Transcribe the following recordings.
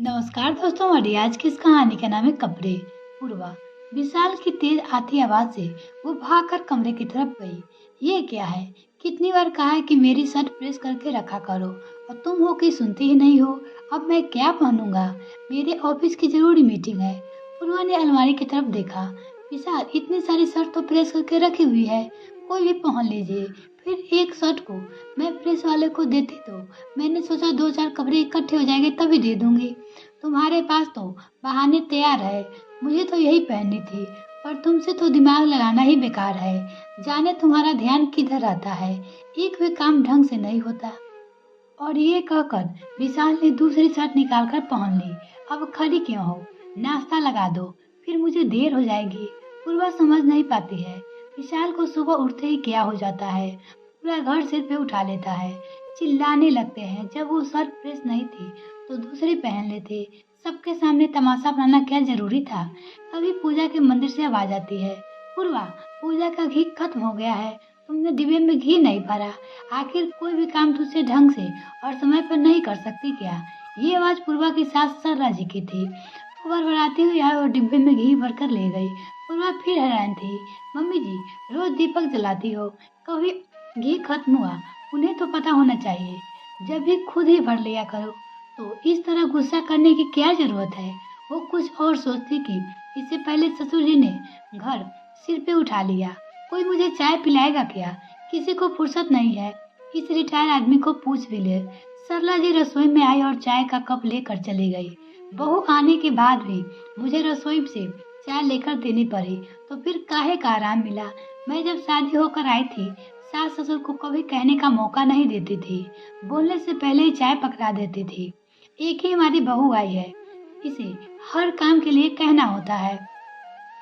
नमस्कार दोस्तों, हमारी आज की इस कहानी का नाम है कपड़े। पूर्वा विशाल की तेज आती आवाज से वो भागकर कमरे की तरफ गई। ये क्या है? कितनी बार कहा है कि मेरी शर्ट प्रेस करके रखा करो और तुम हो कि सुनती ही नहीं हो। अब मैं क्या पहनूंगा? मेरे ऑफिस की जरूरी मीटिंग है। पूर्वा ने अलमारी की तरफ देखा। विशाल, इतनी सारी शर्ट तो प्रेस करके रखी हुई है, कोई भी पहन लीजिए। फिर एक शर्ट को मैं प्रेस वाले को देती तो मैंने सोचा दो चार कपड़े इकट्ठे हो जाएंगे तभी दे दूंगी। तुम्हारे पास तो बहाने तैयार है। मुझे तो यही पहननी थी, पर तुमसे तो दिमाग लगाना ही बेकार है। जाने तुम्हारा ध्यान किधर रहता है, एक भी काम ढंग से नहीं होता। और ये कहकर विशाल ने दूसरी शर्ट निकालकर पहन ली। अब खड़ी क्यों हो? नाश्ता लगा दो, फिर मुझे देर हो जाएगी। पूर्वा समझ नहीं पाती है विशाल को सुबह उठते ही क्या हो जाता है। पूरा घर सिर पे उठा लेता है। चिल्लाने लगते हैं। जब वो शर्ट प्रेस नहीं थी तो दूसरी पहन लेते। सबके सामने तमाशा बनाना क्या जरूरी था? कभी पूजा के मंदिर से आवाज आती है, पूर्वा, पूजा का घी खत्म हो गया है, तुमने डिब्बे में घी नहीं भरा। आखिर कोई भी काम तुझसे ढंग से और समय पर नहीं कर सकती क्या? ये आवाज पूर्वा की सास सरला जी की थी। वो बड़बड़ाती हुई आई और डिब्बे में घी भरकर ले गई। पूर्वा फिर हैरान थी। मम्मी जी, रोज दीपक जलाती हो, कभी घी खत्म हुआ उन्हें तो पता होना चाहिए। जब भी खुद ही भर लिया करो। तो इस तरह गुस्सा करने की क्या जरूरत है? वो कुछ और सोचती कि इससे पहले ससुर जी ने घर सिर पे उठा लिया। कोई मुझे चाय पिलाएगा क्या? किसी को फुर्सत नहीं है। इस रिटायर आदमी को पूछ भी ले। सरला जी रसोई में आई और चाय का कप लेकर चली गई। बहू आने के बाद भी मुझे रसोई से चाय लेकर देनी पड़ी, तो फिर काहे का आराम मिला? मैं जब शादी होकर आई थी, सास ससुर को कभी कहने का मौका नहीं देती थी। बोलने से पहले ही चाय पकड़ा देती थी। एक ही हमारी बहू आई है, इसे हर काम के लिए कहना होता है।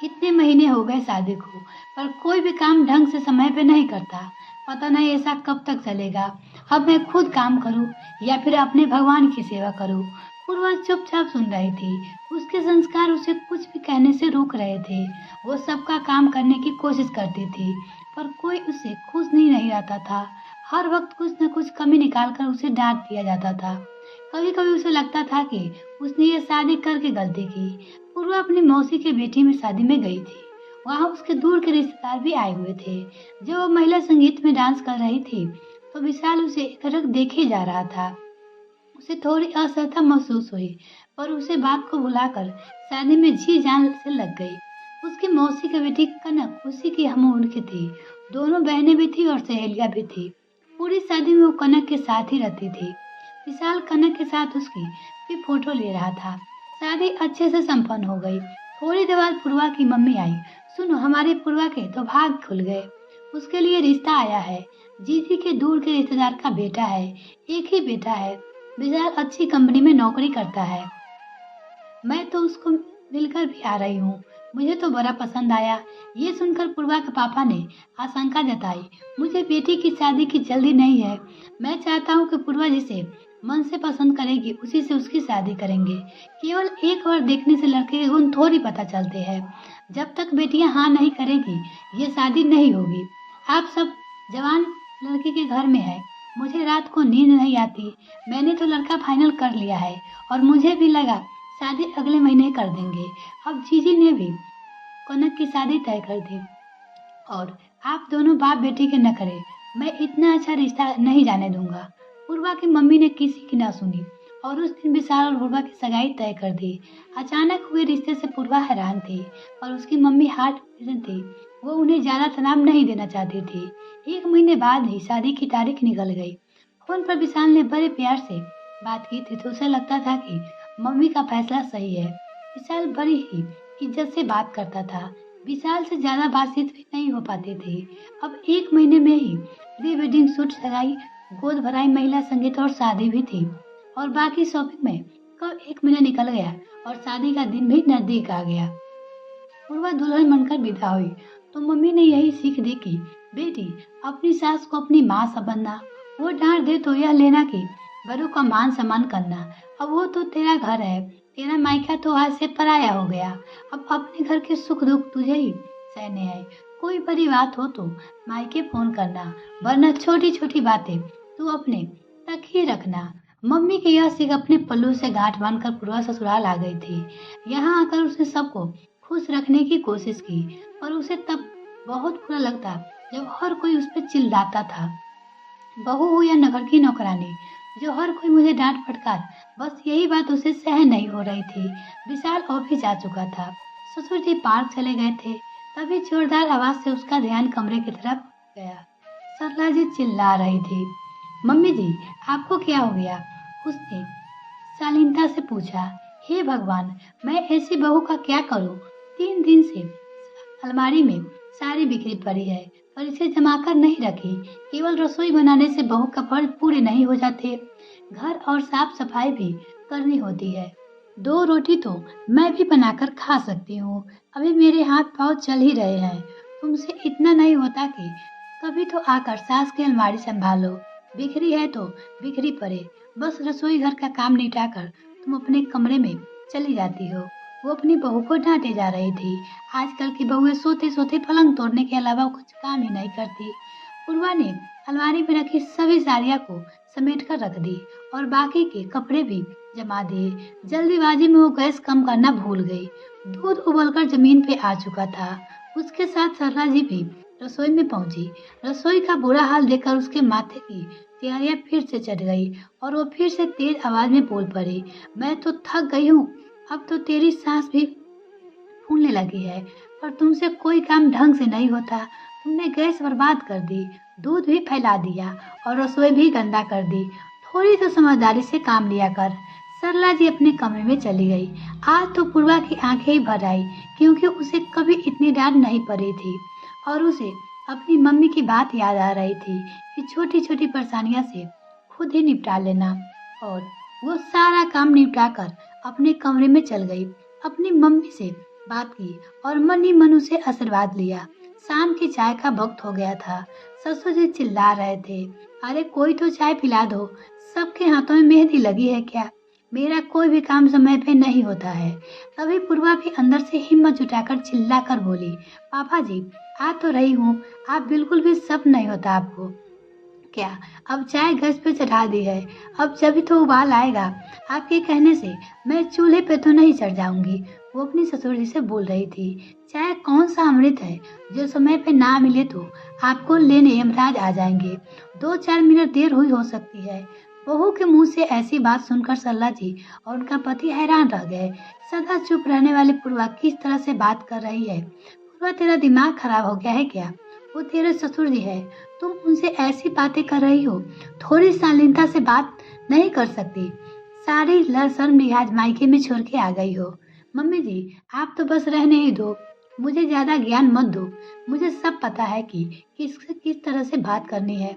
कितने महीने हो गए शादी को, पर कोई भी काम ढंग से समय पे नहीं करता। पता नहीं ऐसा कब तक चलेगा। अब मैं खुद काम करूं या फिर अपने भगवान की सेवा करूं? पूर्वा चुपचाप सुन रही थी। उसके संस्कार उसे कुछ भी कहने से रोक रहे थे। वो सबका काम करने की कोशिश करती थी, पर कोई उसे खुश नहीं रहता था। हर वक्त कुछ न कुछ कमी निकालकर उसे डांट दिया जाता था। कभी कभी उसे लगता था कि उसने ये शादी करके गलती की। पूर्वा अपनी मौसी के बेटी में शादी में गई थी। वहाँ उसके दूर के रिश्तेदार भी आए हुए थे। जब वो महिला संगीत में डांस कर रही थी तो विशाल उसे एकटक देखे जा रहा था। उसे थोड़ी असहजता महसूस हुई, पर उसे बात को भुलाकर शादी में जी जान से लग गई। उसकी मौसी की बेटी कनक उसी की हम उम्र की थी। दोनों बहनें भी थी और सहेलियां भी थी। पूरी शादी में वो कनक के साथ ही रहती थी। विशाल कनक के साथ उसकी भी फोटो ले रहा था। शादी अच्छे से संपन्न हो गई। थोड़ी देर बाद पूर्वा की मम्मी आई। सुनो, हमारी पूर्वा के तो भाग खुल गए। उसके लिए रिश्ता आया है। जीजी के दूर के रिश्तेदार का बेटा है। एक ही बेटा है। विशाल अच्छी कंपनी में नौकरी करता है। मैं तो उसको मिलकर भी आ रही हूँ। मुझे तो बड़ा पसंद आया। ये सुनकर पूर्वा के पापा ने आशंका जताई। मुझे बेटी की शादी की जल्दी नहीं है। मैं चाहता हूँ कि पूर्वा जिसे मन से पसंद करेगी उसी से उसकी शादी करेंगे। केवल एक बार देखने से लड़के के गुण थोड़ी पता चलते हैं। जब तक बेटियां हाँ नहीं करेगी ये शादी नहीं होगी। आप सब जवान लड़की के घर में है। मुझे रात को नींद नहीं आती। मैंने तो लड़का फाइनल कर लिया है और मुझे भी लगा शादी अगले महीने कर देंगे। अब जीजी ने भी कनक की शादी तय कर दी और आप दोनों बाप बेटी के न करें। मैं इतना अच्छा रिश्ता नहीं जाने दूंगा। पूर्वा की मम्मी ने किसी की ना सुनी और उस दिन विशाल और पूर्वा की सगाई तय कर दी। अचानक हुए रिश्ते से पूर्वा हैरान थी, पर उसकी मम्मी हार्ट पेशेंट थी। वो उन्हें ज्यादा तनाव नहीं देना चाहती थी। एक महीने बाद ही शादी की तारीख निकल गई। फोन पर विशाल ने बड़े प्यार से बात की थी तो उसे लगता था कि मम्मी का फैसला सही है। विशाल बड़ी ही इज्जत से बात करता था। विशाल से ज्यादा बातचीत भी नहीं हो पाती थी। अब एक महीने में ही प्री वेडिंग शूट, सगाई, गोद भराई, महिला संगीत और शादी भी थी। और बाकी शॉपिंग में कब एक महीना निकल गया और शादी का दिन भी नजदीक आ गया। पूर्वा दुल्हन बनकर विदा हुई तो मम्मी ने यही सीख दी कि बेटी, अपनी सास को अपनी माँ समझना। वो डांट दे तो यह लेना कि बड़ों का मान सम्मान करना। अब वो तो तेरा घर है। तेरा मायका तो आज से पराया हो गया। अब अपने घर के सुख दुख तुझे ही सहने हैं। कोई बड़ी बात हो तो मायके फोन करना, वरना छोटी छोटी बातें तू अपने तक ही रखना। मम्मी की यह सीख अपने पल्लू से गांठ बांधकर पूर्वा ससुराल आ गई थी। यहाँ आकर उसने सबको खुश रखने की कोशिश की, पर उसे तब बहुत बुरा लगता जब हर कोई उस पर चिल्लाता था। बहू हो या नगर की नौकरानी, जो हर कोई मुझे डांट फटकार, बस यही बात उसे सहन नहीं हो रही थी। विशाल ऑफिस जा चुका था। ससुर जी पार्क चले गए थे। तभी जोरदार आवाज से उसका ध्यान कमरे की तरफ गया। सरला जी चिल्ला रही थी, मम्मी जी आपको क्या हो गया? उसने शालीनता से पूछा। हे भगवान, मैं ऐसी बहू का क्या करूं? 3 दिन से अलमारी में साड़ी बिखरी पड़ी है, पर इसे जमा कर नहीं रखी। केवल रसोई बनाने से बहू का फर्ज पूरे नहीं हो जाते, घर और साफ सफाई भी करनी होती है। 2 रोटी तो मैं भी बनाकर खा सकती हूँ, अभी मेरे हाथ पाँव चल ही रहे हैं। तुमसे इतना नहीं होता कि कभी तो आकर सास की अलमारी संभालो। बिखरी है तो बिखरी पड़े, बस रसोई घर का काम निपटाकर तुम अपने कमरे में चली जाती हो। वो अपनी बहू को डांटे जा रही थी। आजकल की बहुएं सोते सोते पलंग तोड़ने के अलावा कुछ काम ही नहीं करती। पूर्वा ने अलमारी में रखी सभी साड़ियाँ को समेट कर रख दी और बाकी के कपड़े भी जमा दिए। जल्दीबाजी में वो गैस कम करना भूल गई। दूध उबलकर जमीन पे आ चुका था। उसके साथ सरला जी भी रसोई में पहुंची। रसोई का बुरा हाल देखकर उसके माथे की तैयारियां फिर से चढ़ गई और वो फिर से तेज आवाज में बोल पड़ी, मैं तो थक गई हूँ, अब तो तेरी सांस भी फूलने लगी है, पर तुमसे कोई काम ढंग से नहीं होता। तुमने गैस बर्बाद कर दी, दूध भी फैला दिया और रसोई भी गंदा कर दी। थोड़ी तो समझदारी से काम लिया कर। सरला जी अपने कमरे में चली गई। आज तो पूर्वा की आंखें ही भर आई, क्योंकि उसे कभी इतनी डांट नहीं पड़ी थी और उसे अपनी मम्मी की बात याद आ रही थी कि छोटी छोटी परेशानियां से खुद ही निपटा लेना। और वो सारा काम निपटा कर अपने कमरे में चल गई। अपनी मम्मी से बात की और मन ही मन उसे आशीर्वाद लिया। शाम की चाय का वक्त हो गया था। ससुर जी चिल्ला रहे थे, अरे कोई तो चाय पिला दो, सबके हाथों में मेहंदी लगी है क्या? मेरा कोई भी काम समय पे नहीं होता है। तभी पूर्वा भी अंदर से हिम्मत जुटाकर चिल्ला कर बोली, पापा जी आ तो रही हूँ, आप बिल्कुल भी सब नहीं होता आपको क्या? अब चाय गैस पे चढ़ा दी है, अब जब तो उबाल आएगा। आपके कहने से मैं चूल्हे पे तो नहीं चढ़ जाऊंगी। वो अपनी ससुर जी से बोल रही थी। चाय कौन सा अमृत है जो समय पे ना मिले तो आपको लेने यमराज आ जाएंगे। 2-4 मिनट देर हुई हो सकती है। बहू के मुंह से ऐसी बात सुनकर सरला जी और उनका पति हैरान रह गए। सदा चुप रहने वाली पूर्वा किस तरह से बात कर रही है? पूर्वा तेरा दिमाग खराब हो गया है क्या? वो तेरे ससुर जी है, तुम उनसे ऐसी बातें कर रही हो, थोड़ी शालीनता से बात नहीं कर सकती? सारी शर्म लिहाज मायके में छोड़ के आ गई हो। मम्मी जी आप तो बस रहने ही दो, मुझे ज्यादा ज्ञान मत दो। मुझे सब पता है कि किस तरह से बात करनी है।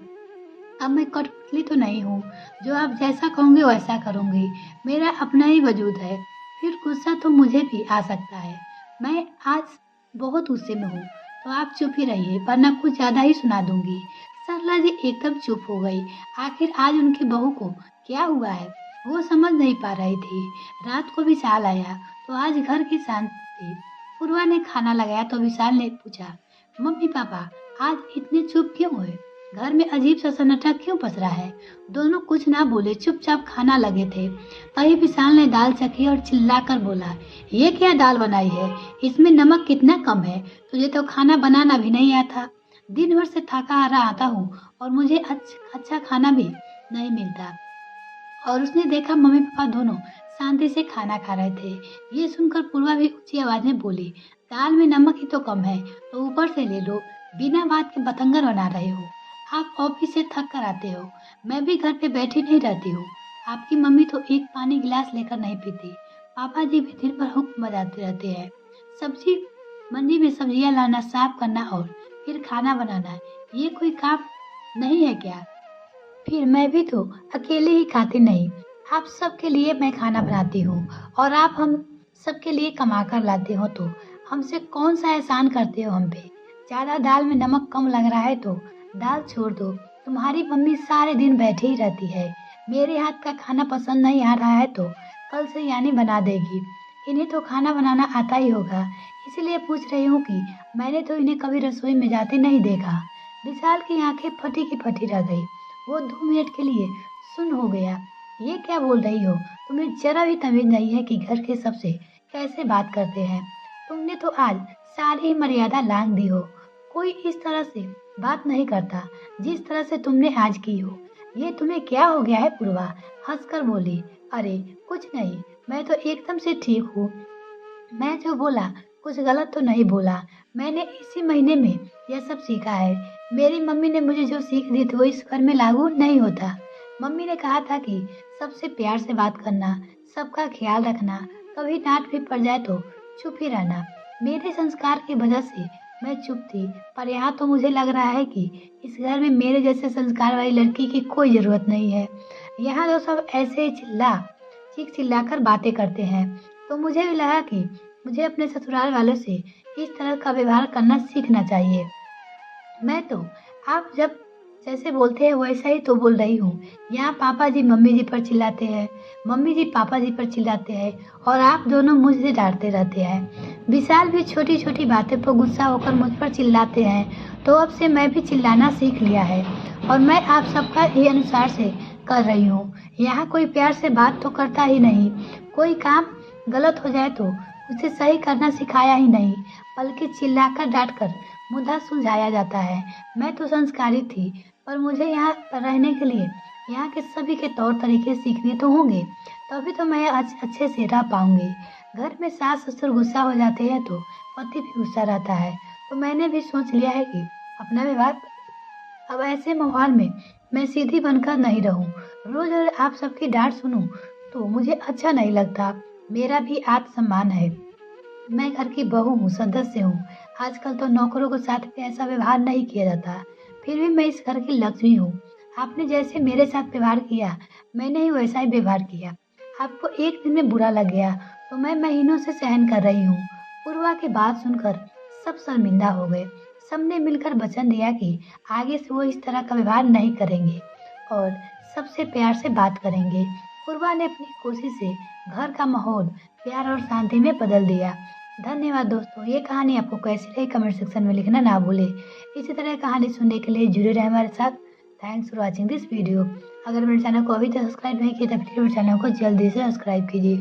अब मैं कठपुतली तो नहीं हूँ, जो आप जैसा कहोगे वैसा करूँगी। मेरा अपना ही वजूद है, फिर गुस्सा तो मुझे भी आ सकता है। मैं आज बहुत गुस्से में हूँ, तो आप चुप ही रहिए, वरना कुछ ज्यादा ही सुना दूंगी। सरला जी एकदम चुप हो गई। आखिर आज उनकी बहू को क्या हुआ है, वो समझ नहीं पा रही थी। रात को विशाल आया तो आज घर की शांति थी। पूर्वा ने खाना लगाया तो विशाल ने पूछा, मम्मी पापा आज इतने चुप क्यों हुए? घर में अजीब सा सन्नाटा क्यों पसरा है? दोनों कुछ ना बोले, चुपचाप खाना लगे थे। तभी विशाल ने दाल चखी और चिल्लाकर बोला, ये क्या दाल बनाई है? इसमें नमक कितना कम है? तुझे तो खाना बनाना भी नहीं आता। दिन भर से थका हारा आता हूँ और मुझे अच्छा खाना भी नहीं मिलता। और उसने देखा मम्मी पापा दोनों शांति से खाना खा रहे थे। ये सुनकर पूर्वा भी ऊंची आवाज में बोली, दाल में नमक ही तो कम है, तो ऊपर से ले लो। बिना बात के बतंगड़ बना रहे हो। आप ऑफिस से थक कर आते हो, मैं भी घर पे बैठी नहीं रहती हूँ। आपकी मम्मी तो एक पानी गिलास लेकर नहीं पीती। पापा जी भी दिन भर हुक्म बजाते रहते हैं। सब्जी मंडी में सब्जियां लाना, साफ करना और फिर खाना बनाना, ये कोई काम नहीं है क्या? फिर मैं भी तो अकेले ही खाती नहीं, आप सबके लिए मैं खाना बनाती हूँ और आप हम सबके लिए कमा कर लाते हो, तो हमसे कौन सा एहसान करते हो हम पे? ज्यादा दाल में नमक कम लग रहा है तो दाल छोड़ दो। तुम्हारी मम्मी सारे दिन बैठी ही रहती है। मेरे हाथ का खाना पसंद नहीं आ रहा है तो कल से यानी बना देगी। इन्हें तो खाना बनाना आता ही होगा, इसीलिए पूछ रही हूँ कि मैंने तो इन्हें कभी रसोई में जाते नहीं देखा। विशाल की आंखें फटी की फटी रह गई। वो 2 मिनट के लिए सुन्न हो गया। ये क्या बोल रही हो? तुम्हें जरा भी तमीज नहीं है कि घर के सबसे कैसे बात करते हैं। तुमने तो आज सारी ही मर्यादा लांघ दी हो। कोई इस तरह से बात नहीं करता जिस तरह से तुमने आज की हो। ये तुम्हें क्या हो गया है पूर्वा? हंसकर बोली। अरे कुछ नहीं, मैं तो एकदम से ठीक हूँ। मैं जो बोला कुछ गलत तो नहीं बोला। मैंने इसी महीने में यह सब सीखा है। मेरी मम्मी ने मुझे जो सीख दी थी वो इस घर में लागू नहीं होता। मम्मी ने कहा था कि सबसे प्यार से बात करना, सबका ख्याल रखना, कभी डांट भी पड़ जाए तो चुप ही रहना। मेरे संस्कार की वजह से मैं चुप थी, पर यहाँ तो मुझे लग रहा है कि इस घर में मेरे जैसे संस्कार वाली लड़की की कोई जरूरत नहीं है। यहाँ तो सब ऐसे ही चीख चिल्लाकर बातें करते हैं। तो मुझे भी लगा कि मुझे अपने ससुराल वालों से इस तरह का व्यवहार करना सीखना चाहिए। मैं तो आप जब जैसे बोलते हैं वैसा ही तो बोल रही हूँ। यहाँ पापा जी मम्मी जी पर चिल्लाते हैं, मम्मी जी पापा जी पर चिल्लाते हैं और आप दोनों मुझे डांटते रहते हैं। विशाल भी छोटी छोटी बातें पर गुस्सा होकर मुझ पर चिल्लाते हैं। तो अब से मैं भी चिल्लाना सीख लिया है और मैं आप सबका ही अनुसार से कर रही हूँ। यहाँ कोई प्यार से बात तो करता ही नहीं। कोई काम गलत हो जाए तो उसे सही करना सिखाया ही नहीं, बल्कि चिल्लाकर डांटकर मुद्दा सुलझाया जाता है। मैं तो संस्कारी थी, पर मुझे यहाँ पर रहने के लिए यहाँ के सभी के तौर तरीके सीखने तो होंगे, तभी तो मैं अच्छे से रह पाऊंगी। घर में सास ससुर गुस्सा हो जाते हैं तो पति भी गुस्सा रहता है। तो मैंने भी सोच लिया है कि अपना व्यवहार अब ऐसे माहौल में मैं सीधी बनकर नहीं रहूं। रोज अगर आप सबकी डांट सुनूं तो मुझे अच्छा नहीं लगता। मेरा भी आत्मसम्मान है। मैं घर की बहू हूँ, सदस्य हूँ। आजकल तो नौकरों के साथ भी ऐसा व्यवहार नहीं किया जाता। फिर भी मैं इस घर की लक्ष्मी हूँ। आपने जैसे मेरे साथ व्यवहार किया, मैंने ही वैसा ही व्यवहार किया। आपको एक दिन में बुरा लग गया तो मैं महीनों से सहन कर रही हूँ। पूर्वा की बात सुनकर सब शर्मिंदा हो गए। सबने मिलकर वचन दिया कि आगे से वो इस तरह का व्यवहार नहीं करेंगे और सबसे प्यार से बात करेंगे। पूर्वा ने अपनी कोशिश से घर का माहौल प्यार और शांति में बदल दिया। धन्यवाद दोस्तों। ये कहानी आपको कैसी रही कमेंट सेक्शन में लिखना ना भूले। इसी तरह कहानी सुनने के लिए जुड़े रहे हमारे साथ। Thanks for watching this video. अगर मेरे चैनल को अभी तक सब्सक्राइब नहीं किया तो प्लीज मेरे चैनल को जल्दी से सब्सक्राइब कीजिए।